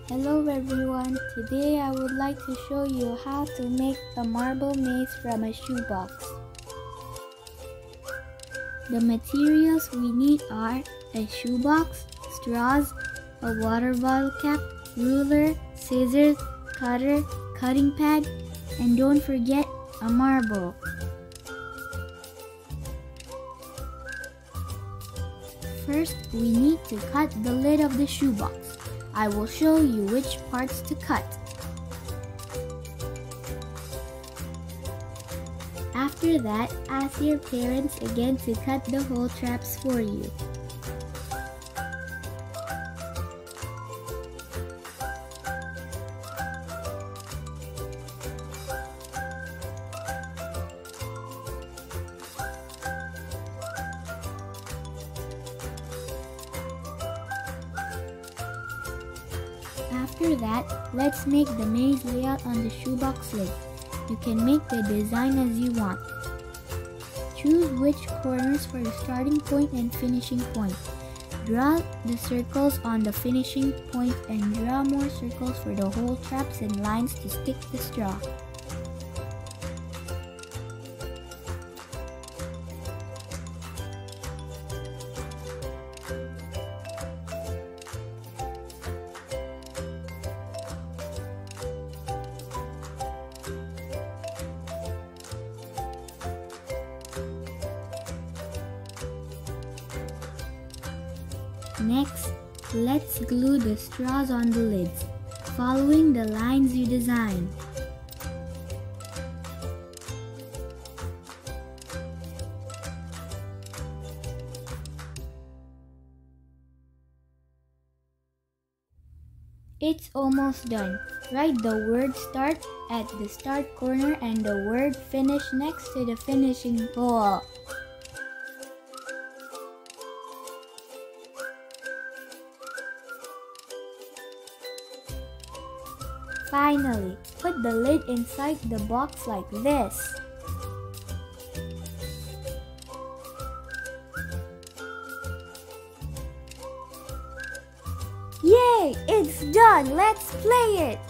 Hello everyone, today I would like to show you how to make a marble maze from a shoebox. The materials we need are a shoebox, straws, a water bottle cap, ruler, scissors, cutter, cutting pad, and don't forget a marble. First, we need to cut the lid of the shoebox. I will show you which parts to cut. After that, ask your parents again to cut the hole traps for you. After that, let's make the maze layout on the shoebox lid. You can make the design as you want. Choose which corners for the starting point and finishing point. Draw the circles on the finishing point and draw more circles for the hole traps and lines to stick the straw. Next, let's glue the straws on the lids, following the lines you designed. It's almost done. Write the word start at the start corner and the word finish next to the finishing hole. Finally, put the lid inside the box like this. Yay! It's done! Let's play it!